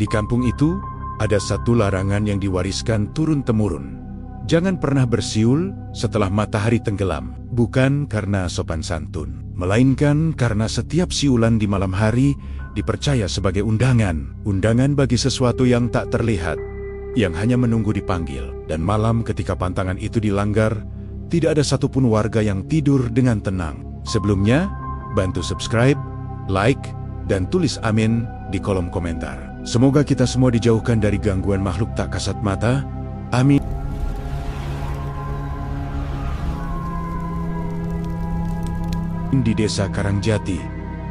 Di kampung itu, ada satu larangan yang diwariskan turun-temurun. Jangan pernah bersiul setelah matahari tenggelam, bukan karena sopan santun, melainkan karena setiap siulan di malam hari dipercaya sebagai undangan bagi sesuatu yang tak terlihat, yang hanya menunggu dipanggil. Dan malam ketika pantangan itu dilanggar, tidak ada satupun warga yang tidur dengan tenang. Sebelumnya, bantu subscribe, like, dan tulis amin di kolom komentar. Semoga kita semua dijauhkan dari gangguan makhluk tak kasat mata. Amin. Di desa Karangjati,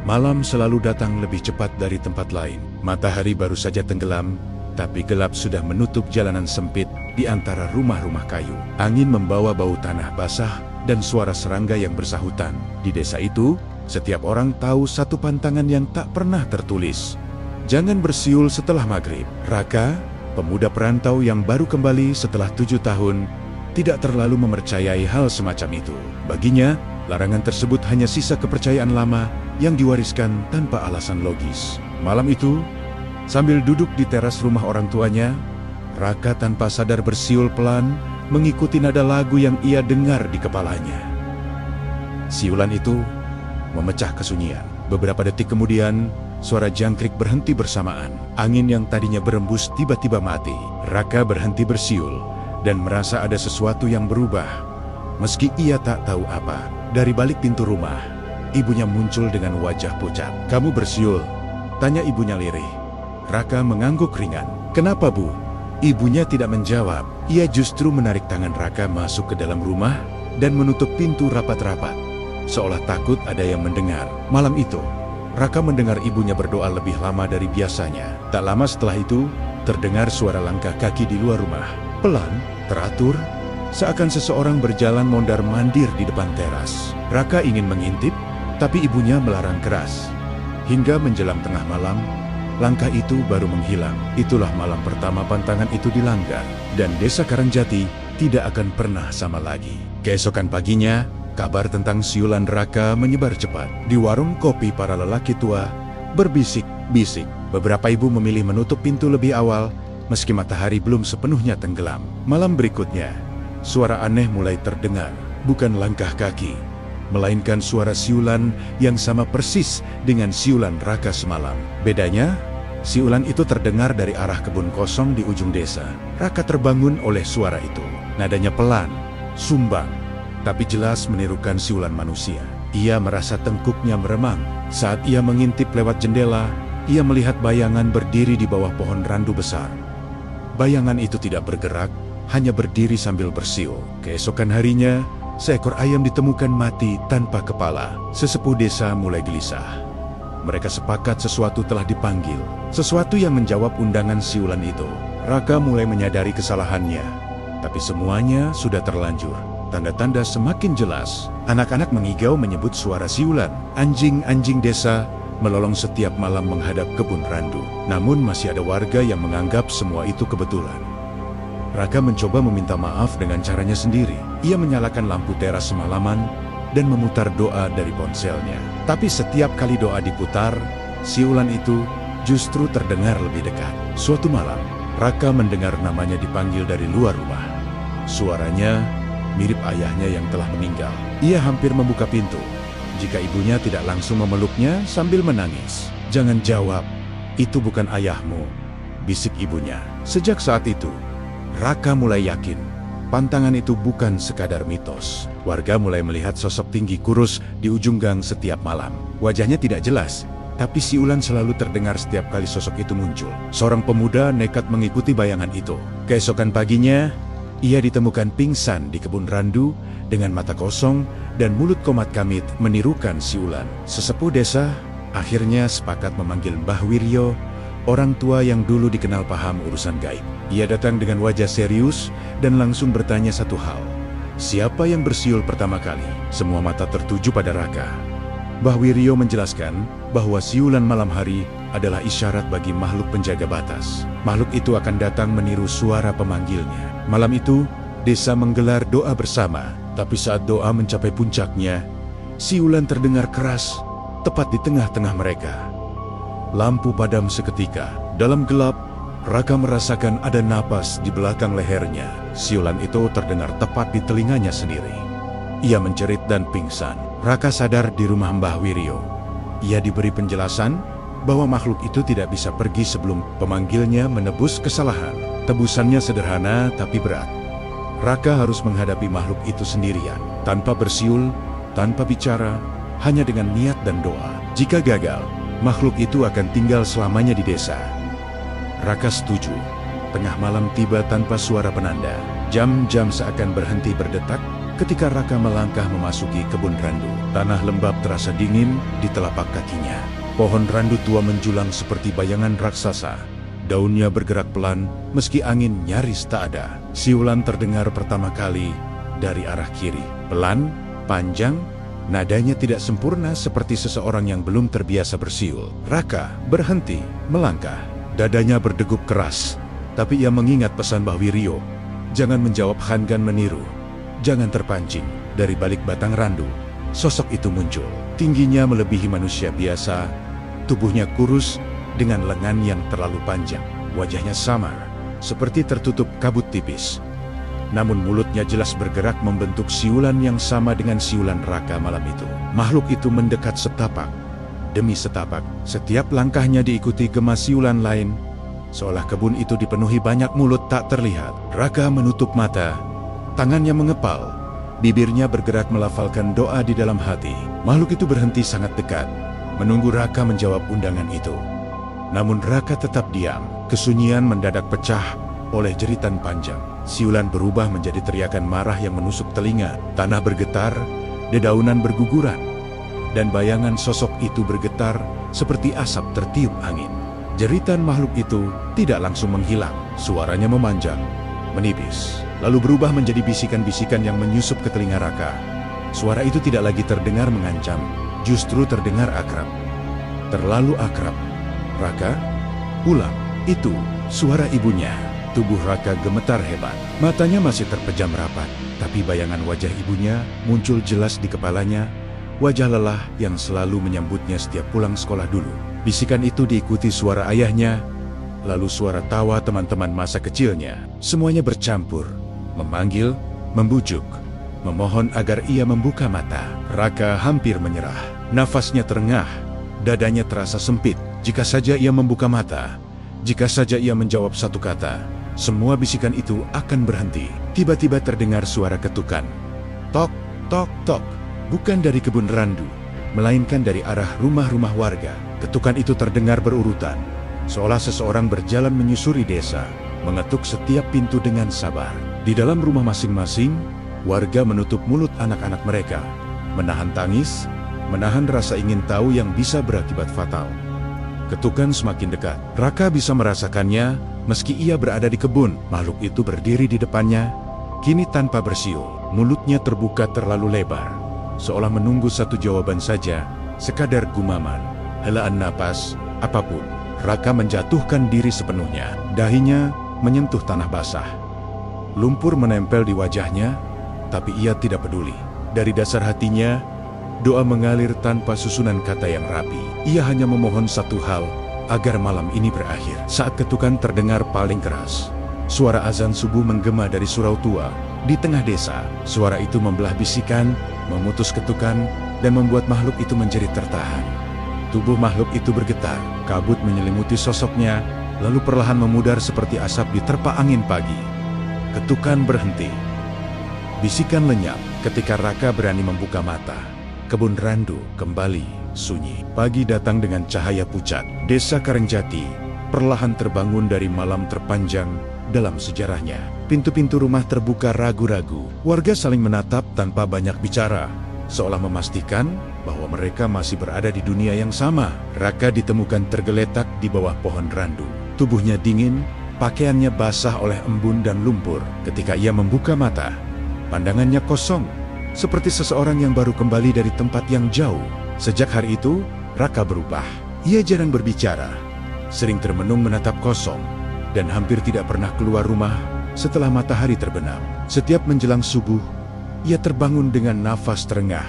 malam selalu datang lebih cepat dari tempat lain. Matahari baru saja tenggelam, tapi gelap sudah menutup jalanan sempit di antara rumah-rumah kayu. Angin membawa bau tanah basah dan suara serangga yang bersahutan. Di desa itu, setiap orang tahu satu pantangan yang tak pernah tertulis. Jangan bersiul setelah maghrib. Raka, pemuda perantau yang baru kembali setelah 7 tahun, tidak terlalu mempercayai hal semacam itu. Baginya, larangan tersebut hanya sisa kepercayaan lama yang diwariskan tanpa alasan logis. Malam itu, sambil duduk di teras rumah orang tuanya, Raka tanpa sadar bersiul pelan mengikuti nada lagu yang ia dengar di kepalanya. Siulan itu memecah kesunyian. Beberapa detik kemudian, suara jangkrik berhenti bersamaan. Angin yang tadinya berembus tiba-tiba mati. Raka berhenti bersiul dan merasa ada sesuatu yang berubah. Meski ia tak tahu apa, dari balik pintu rumah, ibunya muncul dengan wajah pucat. "Kamu bersiul?" tanya ibunya lirih. Raka mengangguk ringan. "Kenapa, Bu?" Ibunya tidak menjawab. Ia justru menarik tangan Raka masuk ke dalam rumah dan menutup pintu rapat-rapat, seolah takut ada yang mendengar. Malam itu, Raka mendengar ibunya berdoa lebih lama dari biasanya. Tak lama setelah itu, terdengar suara langkah kaki di luar rumah. Pelan, teratur, seakan seseorang berjalan mondar-mandir di depan teras. Raka ingin mengintip, tapi ibunya melarang keras. Hingga menjelang tengah malam, langkah itu baru menghilang. Itulah malam pertama pantangan itu dilanggar, dan desa Karangjati tidak akan pernah sama lagi. Keesokan paginya, kabar tentang siulan Raka menyebar cepat. Di warung kopi, para lelaki tua berbisik-bisik. Beberapa ibu memilih menutup pintu lebih awal, meski matahari belum sepenuhnya tenggelam. Malam berikutnya, suara aneh mulai terdengar. Bukan langkah kaki, melainkan suara siulan yang sama persis dengan siulan Raka semalam. Bedanya, siulan itu terdengar dari arah kebun kosong di ujung desa. Raka terbangun oleh suara itu. Nadanya pelan, sumbang, tapi jelas menirukan siulan manusia. Ia merasa tengkuknya meremang. Saat ia mengintip lewat jendela, ia melihat bayangan berdiri di bawah pohon randu besar. Bayangan itu tidak bergerak, hanya berdiri sambil bersiul. Keesokan harinya, seekor ayam ditemukan mati tanpa kepala. Sesepuh desa mulai gelisah. Mereka sepakat sesuatu telah dipanggil, sesuatu yang menjawab undangan siulan itu. Raka mulai menyadari kesalahannya, tapi semuanya sudah terlanjur. Tanda-tanda semakin jelas. Anak-anak mengigau menyebut suara siulan. Anjing-anjing desa melolong setiap malam menghadap kebun randu. Namun masih ada warga yang menganggap semua itu kebetulan. Raka mencoba meminta maaf dengan caranya sendiri. Ia menyalakan lampu teras semalaman dan memutar doa dari ponselnya. Tapi setiap kali doa diputar, siulan itu justru terdengar lebih dekat. Suatu malam, Raka mendengar namanya dipanggil dari luar rumah. Suaranya mirip ayahnya yang telah meninggal. Ia hampir membuka pintu, jika ibunya tidak langsung memeluknya sambil menangis. "Jangan jawab, itu bukan ayahmu," bisik ibunya. Sejak saat itu, Raka mulai yakin, pantangan itu bukan sekadar mitos. Warga mulai melihat sosok tinggi kurus di ujung gang setiap malam. Wajahnya tidak jelas, tapi siulan selalu terdengar setiap kali sosok itu muncul. Seorang pemuda nekat mengikuti bayangan itu. Keesokan paginya, ia ditemukan pingsan di kebun randu dengan mata kosong dan mulut komat kamit menirukan siulan. Sesepuh desa akhirnya sepakat memanggil Mbah Wiryo, orang tua yang dulu dikenal paham urusan gaib. Ia datang dengan wajah serius dan langsung bertanya satu hal. Siapa yang bersiul pertama kali? Semua mata tertuju pada Raka. Mbah Wiryo menjelaskan bahwa siulan malam hari adalah isyarat bagi makhluk penjaga batas. Makhluk itu akan datang meniru suara pemanggilnya. Malam itu, desa menggelar doa bersama. Tapi saat doa mencapai puncaknya, siulan terdengar keras, tepat di tengah-tengah mereka. Lampu padam seketika, Dalam gelap, Raka merasakan ada napas di belakang lehernya. Siulan itu terdengar tepat di telinganya sendiri. Ia menjerit dan pingsan. Raka sadar di rumah Mbah Wiryo. Ia diberi penjelasan bahwa makhluk itu tidak bisa pergi sebelum pemanggilnya menebus kesalahan. Tebusannya sederhana tapi berat. Raka harus menghadapi makhluk itu sendirian, tanpa bersiul, tanpa bicara, hanya dengan niat dan doa. Jika gagal, makhluk itu akan tinggal selamanya di desa. Raka setuju. Tengah malam tiba tanpa suara penanda. Jam-jam seakan berhenti berdetak ketika Raka melangkah memasuki kebun randu. Tanah lembab terasa dingin di telapak kakinya. Pohon randu tua menjulang seperti bayangan raksasa. Daunnya bergerak pelan meski angin nyaris tak ada. Siulan terdengar pertama kali dari arah kiri. Pelan, panjang, nadanya tidak sempurna seperti seseorang yang belum terbiasa bersiul. Raka berhenti, melangkah. Dadanya berdegup keras, tapi ia mengingat pesan Mbah Wiryo. Jangan menjawab Hangan meniru. Jangan terpancing. Dari balik batang randu, sosok itu muncul. Tingginya melebihi manusia biasa, tubuhnya kurus dengan lengan yang terlalu panjang. Wajahnya samar, seperti tertutup kabut tipis. Namun mulutnya jelas bergerak membentuk siulan yang sama dengan siulan Raka malam itu. Makhluk itu mendekat setapak demi setapak. Setiap langkahnya diikuti gema siulan lain, seolah kebun itu dipenuhi banyak mulut tak terlihat. Raka menutup mata, tangannya mengepal, bibirnya bergerak melafalkan doa di dalam hati. Makhluk itu berhenti sangat dekat, menunggu Raka menjawab undangan itu. Namun Raka tetap diam. Kesunyian mendadak pecah oleh jeritan panjang. Siulan berubah menjadi teriakan marah yang menusuk telinga. Tanah bergetar, dedaunan berguguran, dan bayangan sosok itu bergetar seperti asap tertiup angin. Jeritan makhluk itu tidak langsung menghilang. Suaranya memanjang, menipis, lalu berubah menjadi bisikan-bisikan yang menyusup ke telinga Raka. Suara itu tidak lagi terdengar mengancam, justru terdengar akrab. Terlalu akrab. Raka, pulang. Itu suara ibunya. Tubuh Raka gemetar hebat. Matanya masih terpejam rapat, tapi bayangan wajah ibunya muncul jelas di kepalanya. Wajah lelah yang selalu menyambutnya setiap pulang sekolah dulu. Bisikan itu diikuti suara ayahnya, lalu suara tawa teman-teman masa kecilnya. Semuanya bercampur, memanggil, membujuk, memohon agar ia membuka mata. Raka hampir menyerah. Nafasnya terengah, dadanya terasa sempit. Jika saja ia membuka mata, jika saja ia menjawab satu kata, semua bisikan itu akan berhenti. Tiba-tiba terdengar suara ketukan. Tok, tok, tok. Bukan dari kebun randu, melainkan dari arah rumah-rumah warga. Ketukan itu terdengar berurutan, seolah seseorang berjalan menyusuri desa, mengetuk setiap pintu dengan sabar. Di dalam rumah masing-masing, warga menutup mulut anak-anak mereka, menahan tangis, menahan rasa ingin tahu yang bisa berakibat fatal. Ketukan semakin dekat. Raka bisa merasakannya meski ia berada di kebun. Makhluk itu berdiri di depannya, kini tanpa bersiul. Mulutnya terbuka terlalu lebar, seolah menunggu satu jawaban saja, sekadar gumaman, helaan napas, apapun. Raka menjatuhkan diri sepenuhnya. Dahinya menyentuh tanah basah. Lumpur menempel di wajahnya, tapi ia tidak peduli. Dari dasar hatinya, doa mengalir tanpa susunan kata yang rapi. Ia hanya memohon satu hal, agar malam ini berakhir. Saat ketukan terdengar paling keras, suara azan subuh menggema dari surau tua di tengah desa. Suara itu membelah bisikan, memutus ketukan, dan membuat makhluk itu menjadi tertahan. Tubuh makhluk itu bergetar, kabut menyelimuti sosoknya, lalu perlahan memudar seperti asap diterpa angin pagi. Ketukan berhenti. Bisikan lenyap ketika Raka berani membuka mata. Kebun randu kembali sunyi. Pagi datang dengan cahaya pucat. Desa Karengjati perlahan terbangun dari malam terpanjang dalam sejarahnya. Pintu-pintu rumah terbuka ragu-ragu. Warga saling menatap tanpa banyak bicara, seolah memastikan bahwa mereka masih berada di dunia yang sama. Raka ditemukan tergeletak di bawah pohon randu. Tubuhnya dingin, pakaiannya basah oleh embun dan lumpur. Ketika ia membuka mata, pandangannya kosong, seperti seseorang yang baru kembali dari tempat yang jauh. Sejak hari itu, Raka berubah. Ia jarang berbicara, sering termenung menatap kosong, dan hampir tidak pernah keluar rumah setelah matahari terbenam. Setiap menjelang subuh, ia terbangun dengan nafas terengah,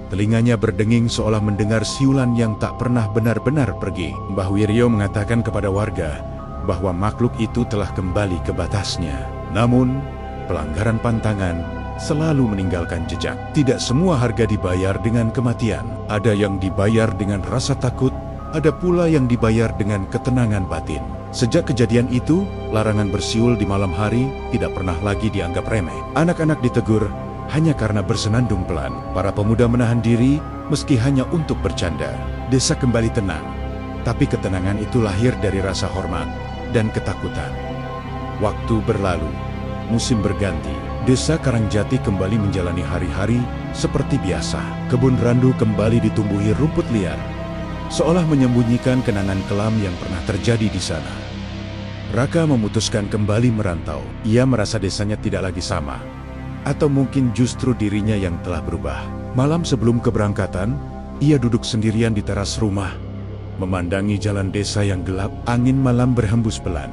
Telinganya berdenging seolah mendengar siulan yang tak pernah benar-benar pergi. Mbah Wiryo mengatakan kepada warga bahwa makhluk itu telah kembali ke batasnya. Namun, pelanggaran pantangan selalu meninggalkan jejak. Tidak semua harga dibayar dengan kematian. Ada yang dibayar dengan rasa takut, ada pula yang dibayar dengan ketenangan batin. Sejak kejadian itu, larangan bersiul di malam hari tidak pernah lagi dianggap remeh. Anak-anak ditegur hanya karena bersenandung pelan. Para pemuda menahan diri meski hanya untuk bercanda. Desa kembali tenang, tapi ketenangan itu lahir dari rasa hormat dan ketakutan. Waktu berlalu, musim berganti. Desa Karangjati kembali menjalani hari-hari seperti biasa. Kebun randu kembali ditumbuhi rumput liar, seolah menyembunyikan kenangan kelam yang pernah terjadi di sana. Raka memutuskan kembali merantau. Ia merasa desanya tidak lagi sama. Atau mungkin justru dirinya yang telah berubah. Malam sebelum keberangkatan, ia duduk sendirian di teras rumah, memandangi jalan desa yang gelap. Angin malam berhembus pelan.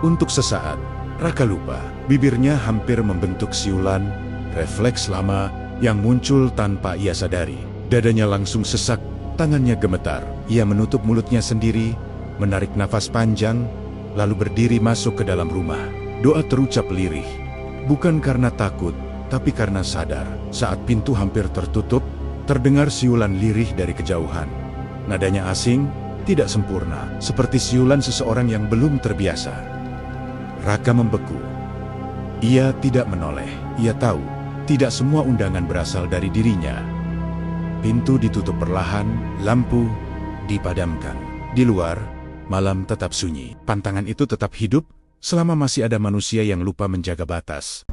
Untuk sesaat, Raka lupa. Bibirnya hampir membentuk siulan, refleks lama yang muncul tanpa ia sadari. Dadanya langsung sesak, tangannya gemetar. Ia menutup mulutnya sendiri, menarik nafas panjang, lalu berdiri masuk ke dalam rumah. Doa terucap lirih. Bukan karena takut, tapi karena sadar. Saat pintu hampir tertutup, terdengar siulan lirih dari kejauhan. Nadanya asing, tidak sempurna, seperti siulan seseorang yang belum terbiasa. Raka membeku. Ia tidak menoleh. Ia tahu, tidak semua undangan berasal dari dirinya. Pintu ditutup perlahan, lampu dipadamkan. Di luar, malam tetap sunyi. Pantangan itu tetap hidup selama masih ada manusia yang lupa menjaga batas.